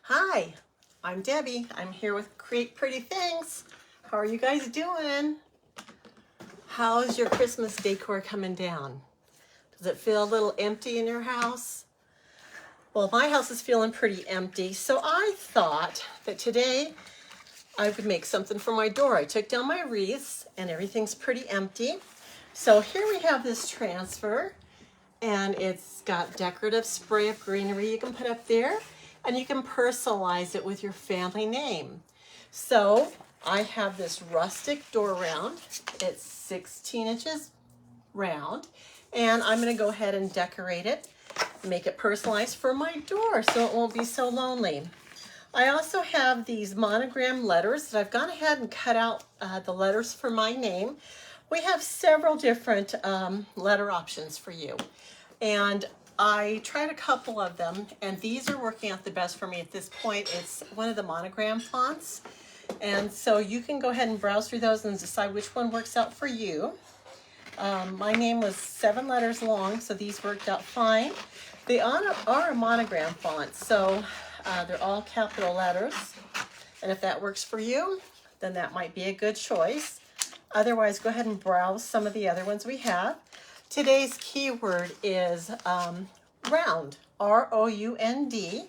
Hi, I'm Debbie. I'm here with Create Pretty Things. How are you guys doing? How's your Christmas decor coming down? Does it feel a little empty in your house? Well, my house is feeling pretty empty, so I thought that today I would make something for my door. I took down my wreaths and everything's pretty empty. So here we have this transfer, and it's got decorative spray of greenery you can put up there, and you can personalize it with your family name. So I have this rustic door round. It's 16 inches round, and I'm going to go ahead and decorate it, make it personalized for my door so it won't be so lonely. I also have these monogram letters that I've gone ahead and cut out the letters for my name. We have several different letter options for you, and I tried a couple of them, and these are working out the best for me at this point. It's one of the monogram fonts, and so you can go ahead and browse through those and decide which one works out for you. My name was 7 letters long, so these worked out fine. They are a monogram font, so they're all capital letters, and if that works for you, then that might be a good choice. Otherwise, go ahead and browse some of the other ones we have. Today's keyword is round, R-O-U-N-D,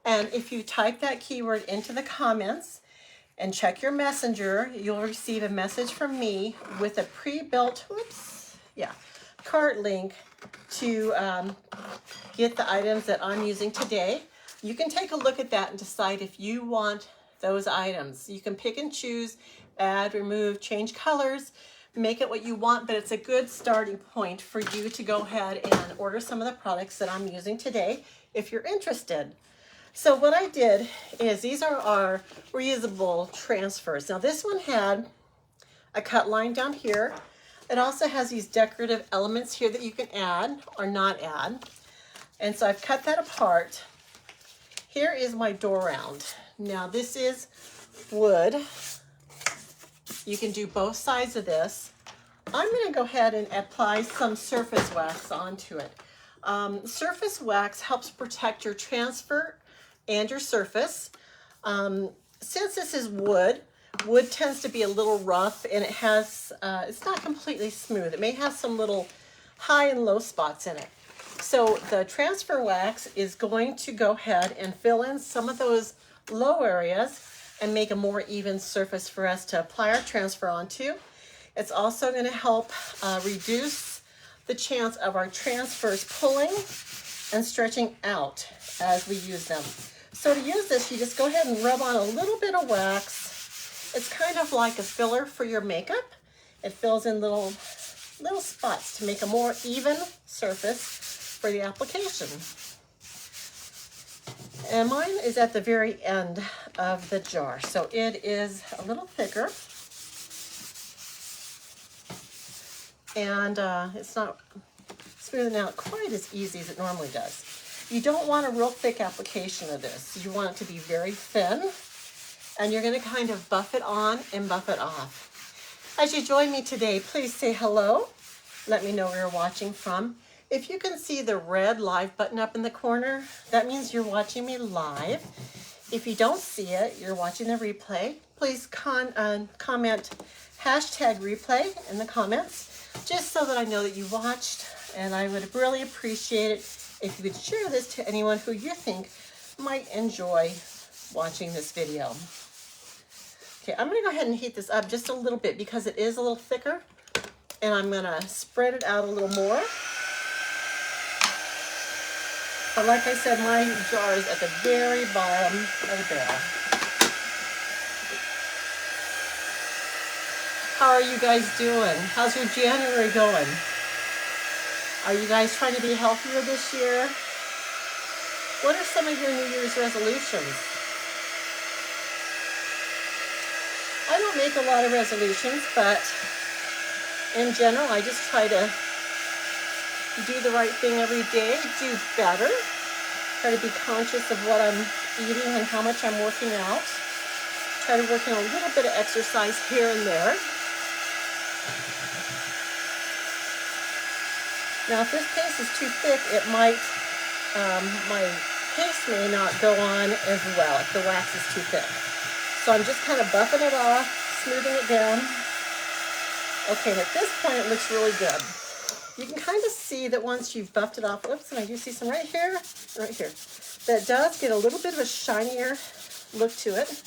and if you type that keyword into the comments and check your messenger, you'll receive a message from me with a pre-built, cart link to get the items that I'm using today. You can take a look at that and decide if you want those items. You can pick and choose, add, remove, change colors, make it what you want, but it's a good starting point for you to go ahead and order some of the products that I'm using today if you're interested. So what I did is these are our reusable transfers. Now this one had a cut line down here. It also has these decorative elements here that you can add or not add. And so I've cut that apart. Here is my door round. Now this is wood. You can do both sides of this. I'm going to go ahead and apply some surface wax onto it. Surface wax helps protect your transfer and your surface. Since this is wood, wood tends to be a little rough, and it has, it's not completely smooth. It may have some little high and low spots in it. So the transfer wax is going to go ahead and fill in some of those low areas and make a more even surface for us to apply our transfer onto. It's also going to help reduce the chance of our transfers pulling and stretching out as we use them. So to use this, you just go ahead and rub on a little bit of wax. It's kind of like a filler for your makeup. It fills in little spots to make a more even surface for the application. And mine is at the very end of the jar, so it is a little thicker. And it's not smoothing out quite as easy as it normally does. You don't want a real thick application of this. You want it to be very thin, and you're going to kind of buff it on and buff it off. As you join me today, please say hello. Let me know where you're watching from. If you can see the red live button up in the corner, that means you're watching me live. If you don't see it, you're watching the replay. Please comment hashtag replay in the comments, just so that I know that you watched, and I would really appreciate it if you would share this to anyone who you think might enjoy watching this video. Okay, I'm going to go ahead and heat this up just a little bit because it is a little thicker, and I'm going to spread it out a little more. But like I said, my jar is at the very bottom of the barrel. How are you guys doing? How's your January going? Are you guys trying to be healthier this year? What are some of your New Year's resolutions? I don't make a lot of resolutions, but in general, I just try to do the right thing every day, do better, try to be conscious of what I'm eating and how much I'm working out, try to work in a little bit of exercise here and there. Now, if this paste is too thick, it might, my paste may not go on as well if the wax is too thick. So I'm just kind of buffing it off, smoothing it down. Okay, and at this point it looks really good. You can kind of see that once you've buffed it off, oops, and I do see some right here, that it does get a little bit of a shinier look to it.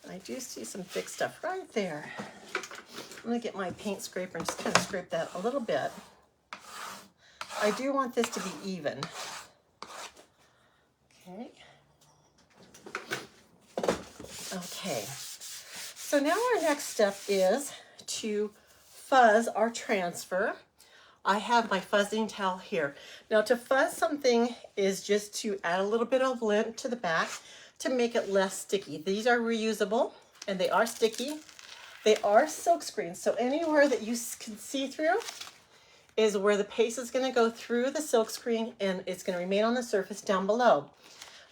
I do see some thick stuff right there. I'm gonna get my paint scraper and just kind of scrape that a little bit. I do want this to be even. Okay. Okay. So now our next step is to fuzz our transfer. I have my fuzzing towel here. Now to fuzz something is just to add a little bit of lint to the back to make it less sticky. These are reusable and they are sticky. They are silk screens, so anywhere that you can see through is where the paste is gonna go through the silk screen and it's gonna remain on the surface down below.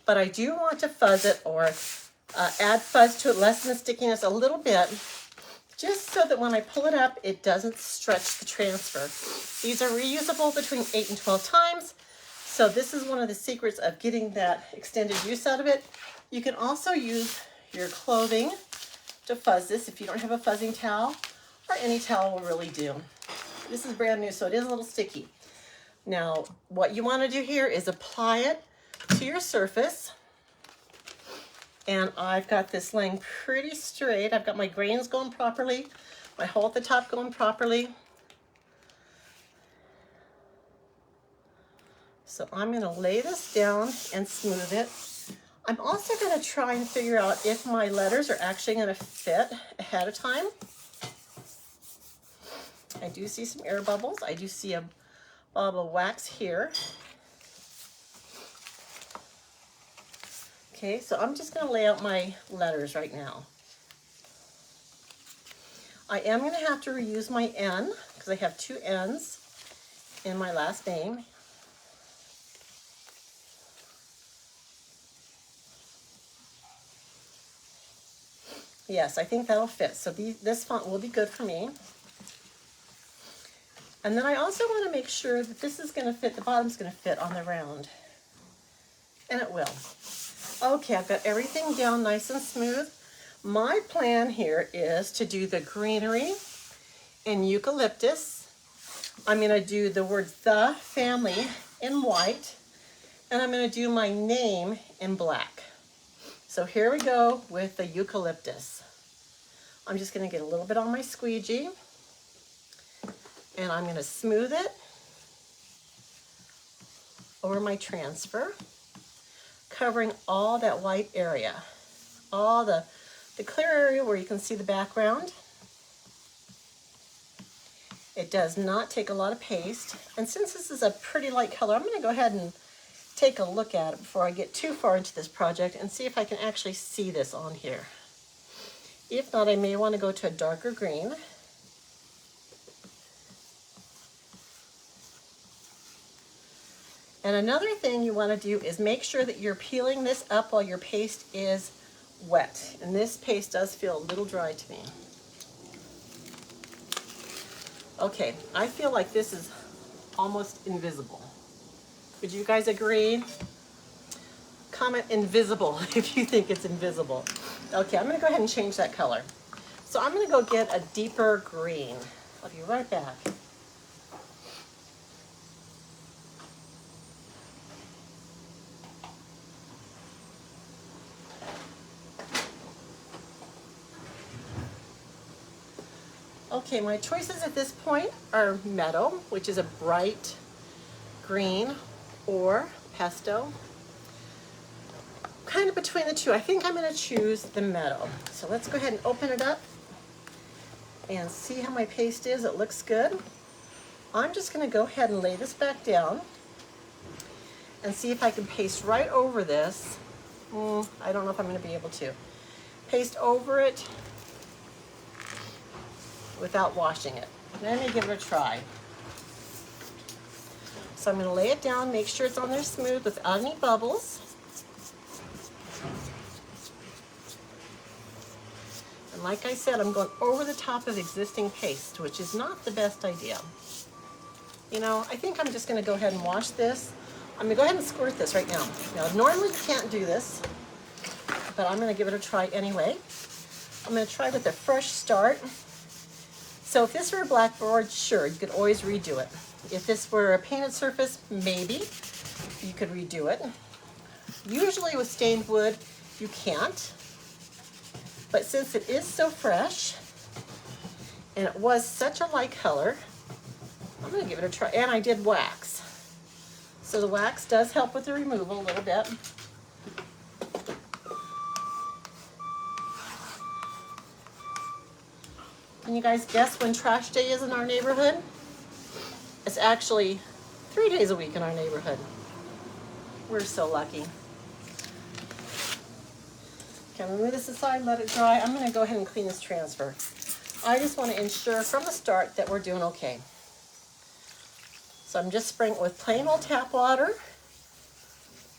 But I do want to fuzz it or add fuzz to it, lessen the stickiness a little bit, just so that when I pull it up, it doesn't stretch the transfer. These are reusable between 8 and 12 times. So this is one of the secrets of getting that extended use out of it. You can also use your clothing to fuzz this if you don't have a fuzzing towel, or any towel will really do. This is brand new, so it is a little sticky. Now, what you want to do here is apply it to your surface. And I've got this laying pretty straight. I've got my grains going properly, my hole at the top going properly. So I'm gonna lay this down and smooth it. I'm also gonna try and figure out if my letters are actually gonna fit ahead of time. I do see some air bubbles. I do see a blob of wax here. Okay, so I'm just going to lay out my letters right now. I am going to have to reuse my N because I have 2 N's in my last name. Yes, I think that'll fit. So this font will be good for me. And then I also want to make sure that this is going to fit, the bottom's going to fit on the round. And it will. Okay, I've got everything down nice and smooth. My plan here is to do the greenery in eucalyptus. I'm going to do the word the family in white, and I'm going to do my name in black. So here we go with the eucalyptus. I'm just going to get a little bit on my squeegee, and I'm going to smooth it over my transfer, covering all that white area, all the clear area where you can see the background. It does not take a lot of paste. And since this is a pretty light color, I'm going to go ahead and take a look at it before I get too far into this project and see if I can actually see this on here. If not, I may want to go to a darker green. And another thing you want to do is make sure that you're peeling this up while your paste is wet. And this paste does feel a little dry to me. Okay, I feel like this is almost invisible. Would you guys agree? Comment invisible if you think it's invisible. Okay, I'm going to go ahead and change that color. So I'm going to go get a deeper green. I'll be right back. Okay, my choices at this point are meadow, which is a bright green, or pesto. Kind of between the two. I think I'm going to choose the meadow. So let's go ahead and open it up and see how my paste is. It looks good. I'm just going to go ahead and lay this back down and see if I can paste right over this. I don't know if I'm going to be able to. Paste over it without washing it. Let me give it a try. So I'm going to lay it down, make sure it's on there smooth without any bubbles. And like I said, I'm going over the top of existing paste, which is not the best idea. You know, I think I'm just gonna go ahead and wash this. I'm gonna go ahead and squirt this right now. Now, normally you can't do this, but I'm gonna give it a try anyway. I'm gonna try with a fresh start. So if this were a blackboard, sure, you could always redo it. If this were a painted surface, maybe you could redo it. Usually with stained wood, you can't. But since it is so fresh, and it was such a light color, I'm gonna give it a try. And I did wax. So the wax does help with the removal a little bit. Can you guys guess when trash day is in our neighborhood? It's actually 3 days a week in our neighborhood. We're so lucky. Okay, I'm gonna move this aside, let it dry. I'm gonna go ahead and clean this transfer. I just wanna ensure from the start that we're doing okay. So I'm just spraying it with plain old tap water,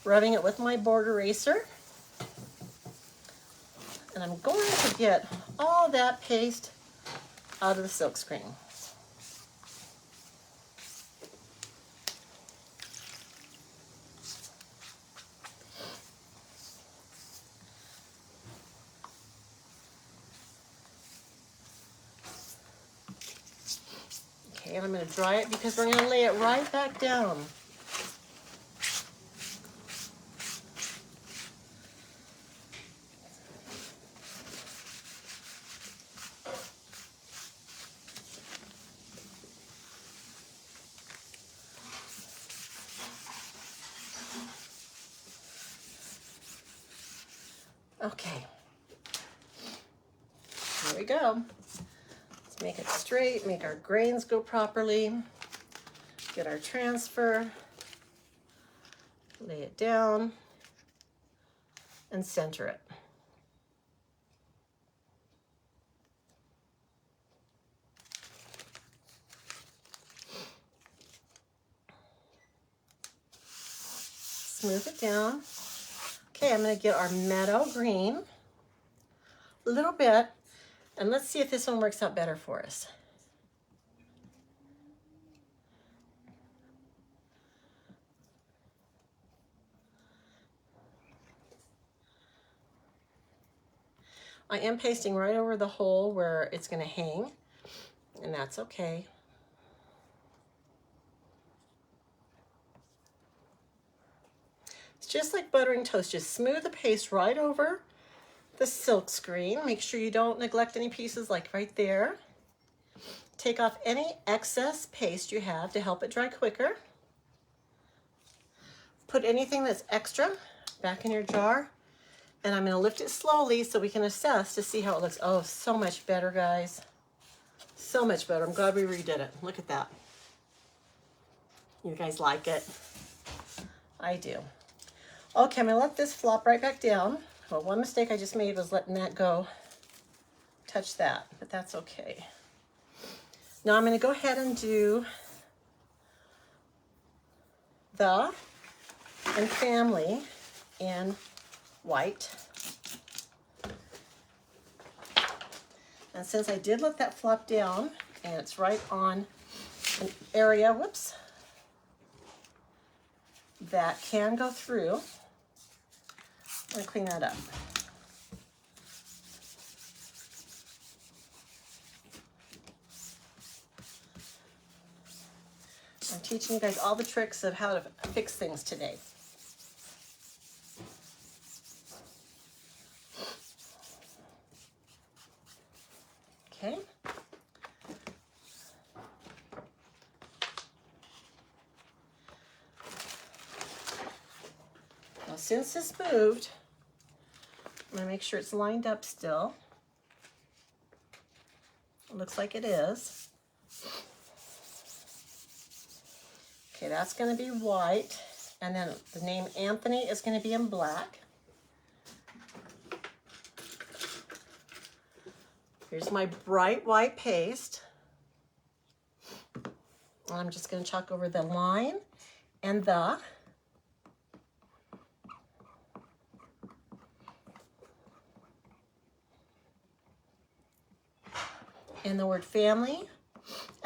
rubbing it with my board eraser, and I'm going to get all that paste out of the silk screen. Okay, and I'm going to dry it because we're going to lay it right back down. Okay, here we go. Let's make it straight, make our grains go properly, get our transfer, lay it down, and center it. Smooth it down. Okay, I'm going to get our meadow green, a little bit, and let's see if this one works out better for us. I am pasting right over the hole where it's going to hang, and that's okay. It's just like buttering toast. Just smooth the paste right over the silk screen. Make sure you don't neglect any pieces, like right there. Take off any excess paste you have to help it dry quicker. Put anything that's extra back in your jar, and I'm going to lift it slowly so we can assess to see how it looks. Oh, so much better, guys. So much better. I'm glad we redid it. Look at that. You guys like it? I do. Okay, I'm going to let this flop right back down. Well, one mistake I just made was letting that go. Touch that, but that's okay. Now I'm going to go ahead and do the and family in white. And since I did let that flop down, and it's right on an area, whoops, that can go through, I'm going to clean that up. I'm teaching you guys all the tricks of how to fix things today. Okay. Now, since this moved, I'm going to make sure it's lined up still. It looks like it is. Okay, that's going to be white, and then the name Anthony is going to be in black. Here's my bright white paste. And I'm just going to chalk over the line and the. And the word family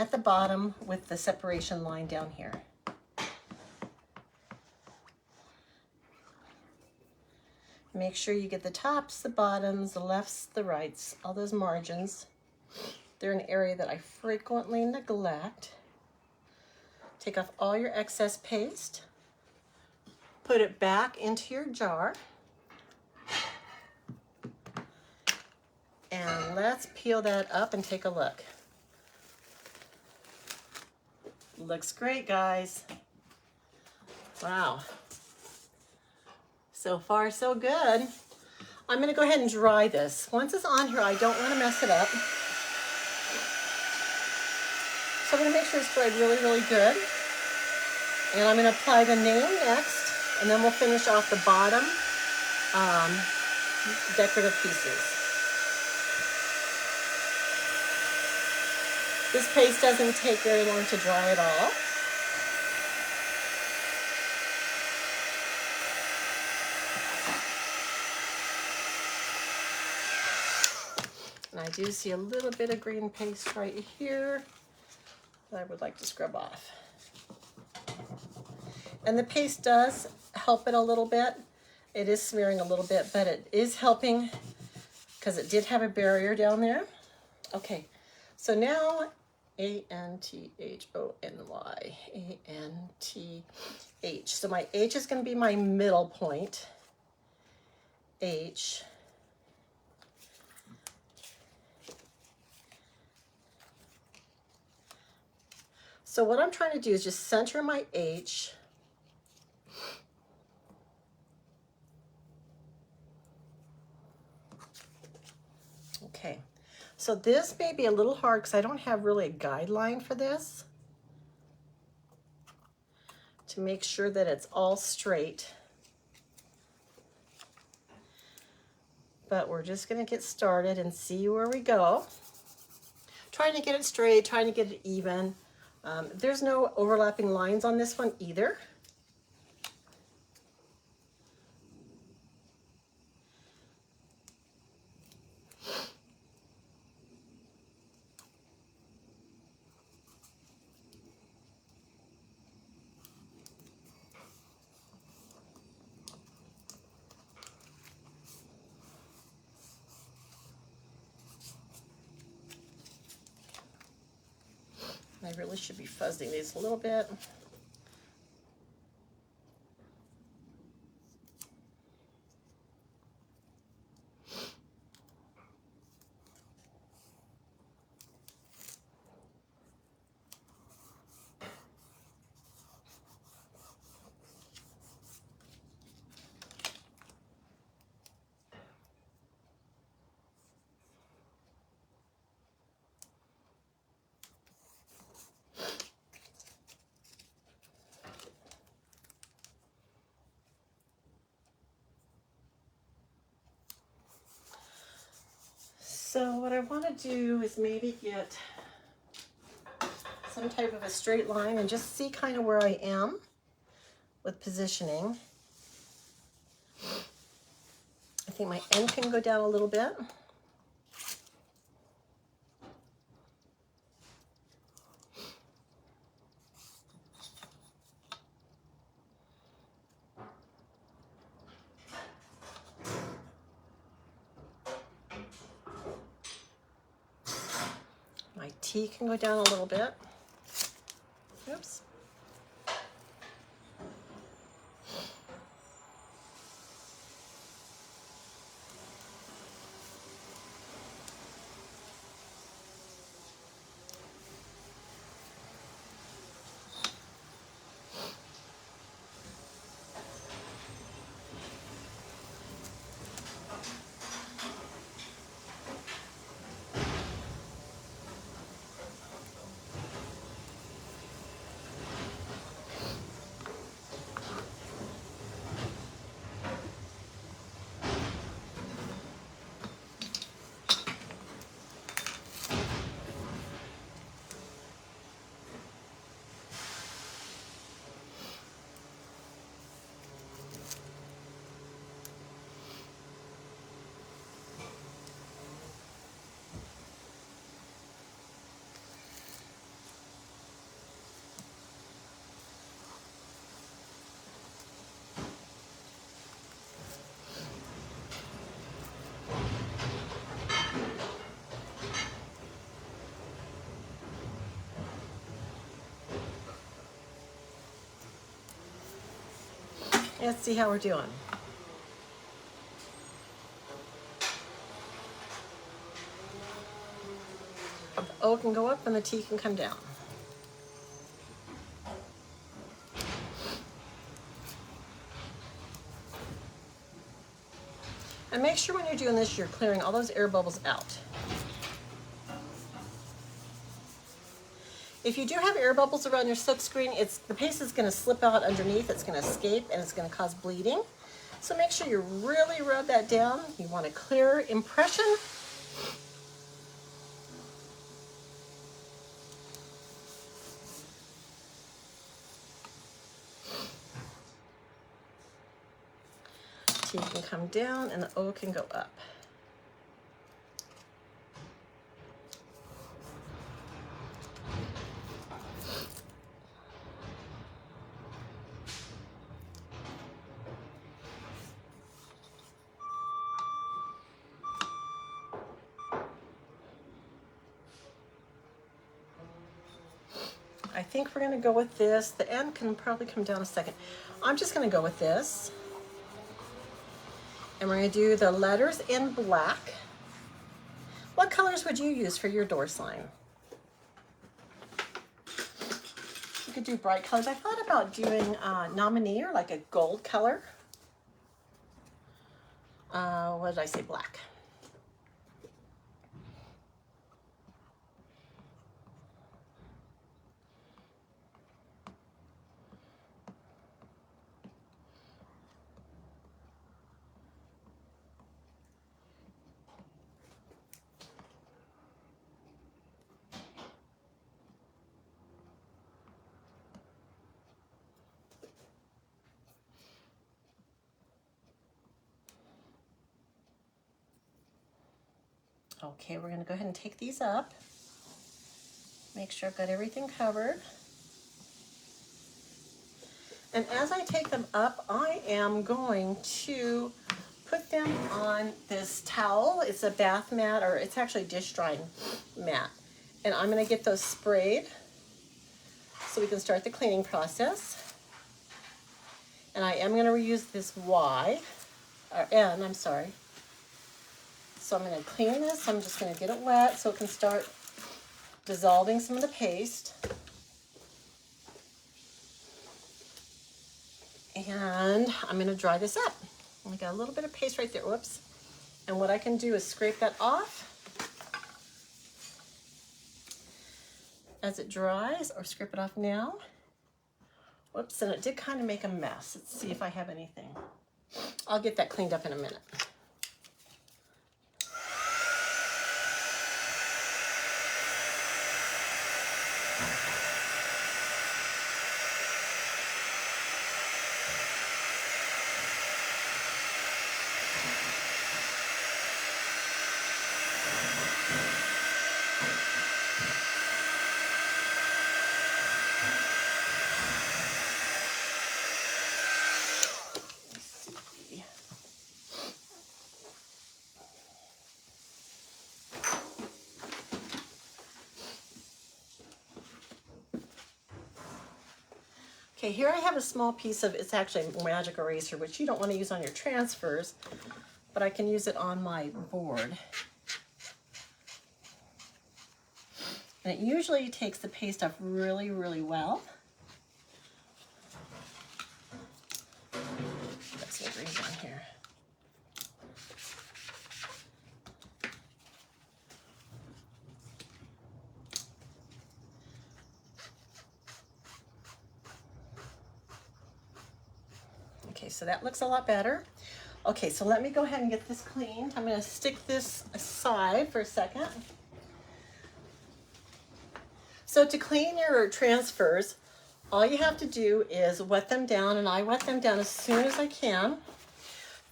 at the bottom with the separation line down here. Make sure you get the tops, the bottoms, the lefts, the rights, all those margins. They're an area that I frequently neglect. Take off all your excess paste. Put it back into your jar. And let's peel that up and take a look. Looks great, guys. Wow. So far, so good. I'm gonna go ahead and dry this. Once it's on here, I don't wanna mess it up. So I'm gonna make sure it's dried really, really good. And I'm gonna apply the name next, and then we'll finish off the bottom decorative pieces. This paste doesn't take very long to dry at all. And I do see a little bit of green paste right here that I would like to scrub off. And the paste does help it a little bit. It is smearing a little bit, but it is helping because it did have a barrier down there. Okay, so now A-N-T-H-O-N-Y, A-N-T-H. So my H is going to be my middle point. H. So what I'm trying to do is just center my H. Okay, so this may be a little hard because I don't have really a guideline for this to make sure that it's all straight. But we're just gonna get started and see where we go. Trying to get it straight, trying to get it even. There's no overlapping lines on this one either. I really should be fuzzing these a little bit. So what I want to do is maybe get some type of a straight line and just see kind of where I am with positioning. I think my end can go down a little bit. My T can go down a little bit. Oops. Let's see how we're doing. The O can go up and the T can come down. And make sure when you're doing this, you're clearing all those air bubbles out. If you do have air bubbles around your silk screen, the paste is going to slip out underneath, it's going to escape, and it's going to cause bleeding. So make sure you really rub that down. You want a clear impression. T can come down and the O can go up. I think we're going to go with this. The N can probably come down a second. I'm just going to go with this. And we're going to do the letters in black. What colors would you use for your door sign? You could do bright colors. I thought about doing nominee or like a gold color. What did I say? Black. Okay, we're going to go ahead and take these up. Make sure I've got everything covered. And as I take them up, I am going to put them on this towel. It's a bath mat, or it's actually a dish drying mat. And I'm going to get those sprayed so we can start the cleaning process. And I am going to reuse this N, I'm sorry. So I'm going to clean this. I'm just going to get it wet so it can start dissolving some of the paste. And I'm going to dry this up. I got a little bit of paste right there. Whoops. And what I can do is scrape that off as it dries, or scrape it off now. Whoops, and it did kind of make a mess. Let's see if I have anything. I'll get that cleaned up in a minute. Okay, here I have a small piece of, it's actually a magic eraser, which you don't want to use on your transfers, but I can use it on my board. And it usually takes the paste off really, really well. Got some grease on here. Okay, so that looks a lot better. Okay, so let me go ahead and get this cleaned. I'm going to stick this aside for a second. So to clean your transfers, all you have to do is wet them down, and I wet them down as soon as I can.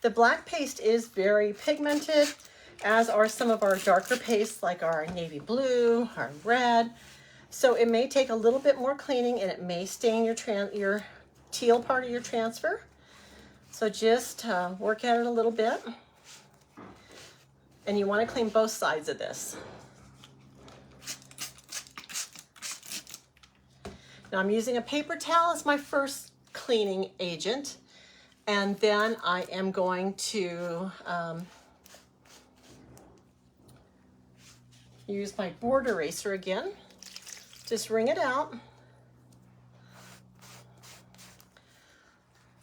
The black paste is very pigmented, as are some of our darker pastes like our navy blue, our red. So it may take a little bit more cleaning, and it may stain your teal part of your transfer. So just work at it a little bit. And you want to clean both sides of this. Now I'm using a paper towel as my first cleaning agent. And then I am going to use my board eraser again. Just wring it out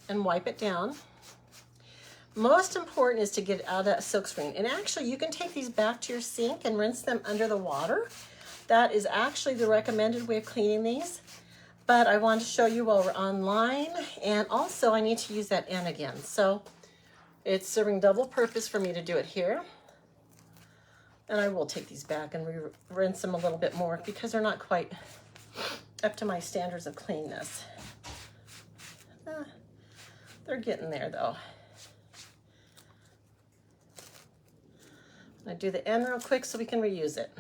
and wipe it down. Most important is to get out of that silk screen. And actually, you can take these back to your sink and rinse them under the water. That is actually the recommended way of cleaning these. But I wanted to show you while we're online. And also, I need to use that N again. So it's serving double purpose for me to do it here. And I will take these back and rinse them a little bit more because they're not quite up to my standards of cleanness. They're getting there though. I do the N real quick so we can reuse it.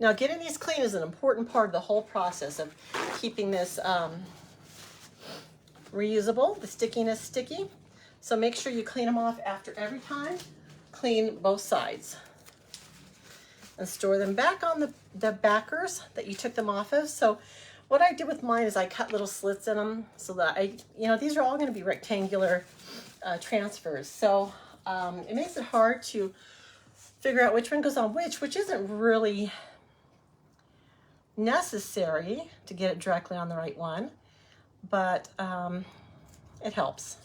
Now, getting these clean is an important part of the whole process of keeping this reusable, the stickiness sticky. So make sure you clean them off after every time. Clean both sides. And store them back on the backers that you took them off of. So what I did with mine is I cut little slits in them so that these are all going to be rectangular transfers. So it makes it hard to figure out which one goes on which isn't really necessary to get it directly on the right one, but it helps.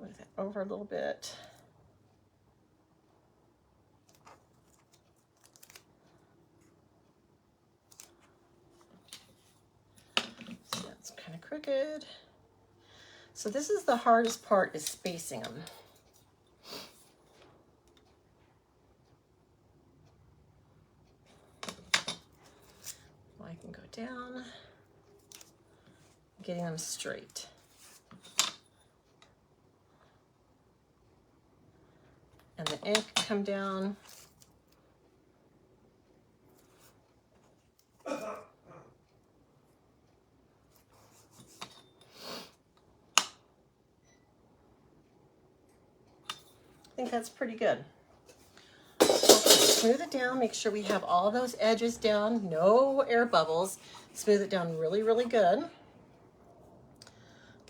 Move that over a little bit. So that's kind of crooked. So this is the hardest part, is spacing them. I can go down, getting them straight. And the ink come down. I think that's pretty good. Okay, smooth it down, make sure we have all those edges down, no air bubbles. Smooth it down really, really good.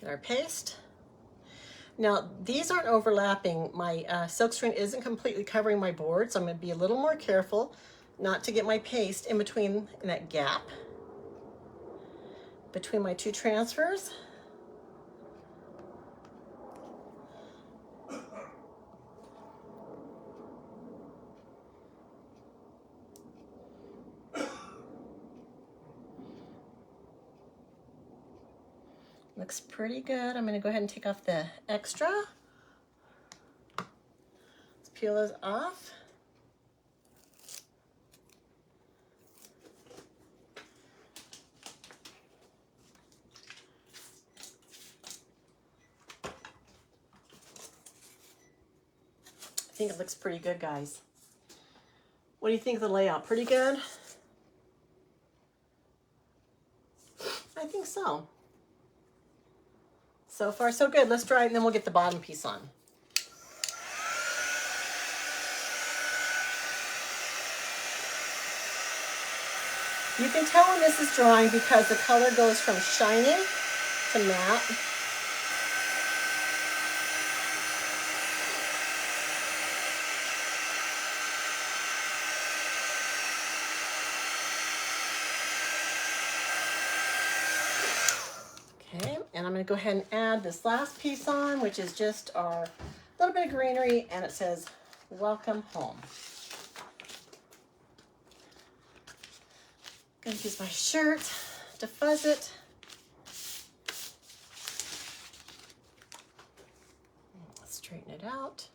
Get our paste. Now, these aren't overlapping. My silk screen isn't completely covering my board, so I'm going to be a little more careful not to get my paste in between, in that gap between my two transfers. Looks pretty good. I'm going to go ahead and take off the extra. Let's peel those off. I think it looks pretty good, guys. What do you think of the layout? Pretty good? I think so. So far, so good. Let's dry it, and then we'll get the bottom piece on. You can tell when this is drying because the color goes from shiny to matte. And I'm going to go ahead and add this last piece on, which is just our little bit of greenery, and it says, "Welcome home." I'm going to use my shirt to fuzz it. Straighten it out.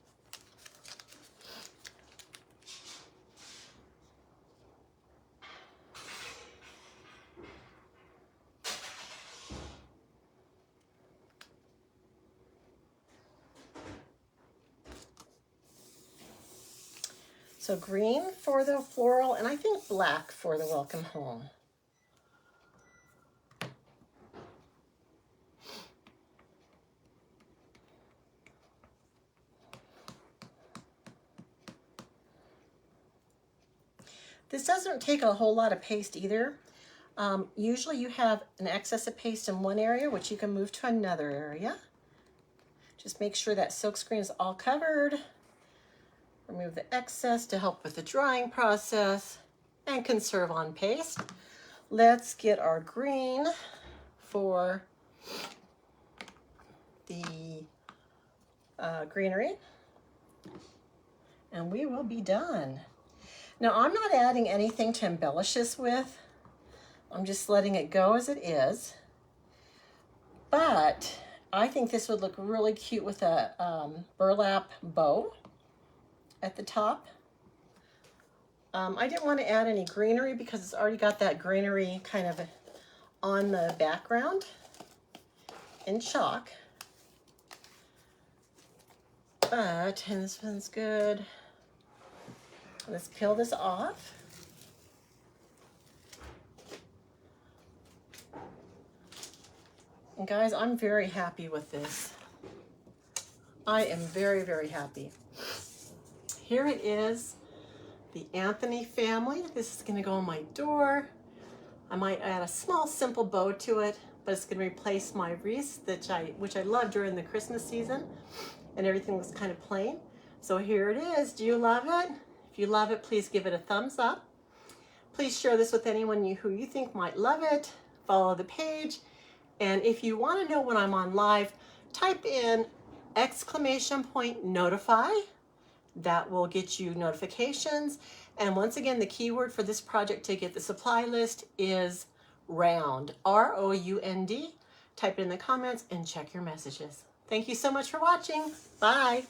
So green for the floral, and I think black for the welcome home. This doesn't take a whole lot of paste either. Usually you have an excess of paste in one area, which you can move to another area. Just make sure that silkscreen is all covered. Remove the excess to help with the drying process and conserve on paste. Let's get our green for the greenery, and we will be done. Now I'm not adding anything to embellish this with. I'm just letting it go as it is. But I think this would look really cute with a burlap bow at the top. I didn't want to add any greenery because it's already got that greenery kind of on the background in chalk. But, and this one's good. Let's peel this off. And guys, I'm very happy with this. I am very, very happy. Here it is, the Anthony family. This is going to go on my door. I might add a small, simple bow to it, but it's going to replace my wreath, which I love during the Christmas season, and everything was kind of plain. So here it is. Do you love it? If you love it, please give it a thumbs up. Please share this with anyone who you think might love it. Follow the page. And if you want to know when I'm on live, type in !notify. That will get you notifications. And once again, the keyword for this project to get the supply list is round, R-O-U-N-D. Type it in the comments and check your messages. Thank you so much for watching. Bye.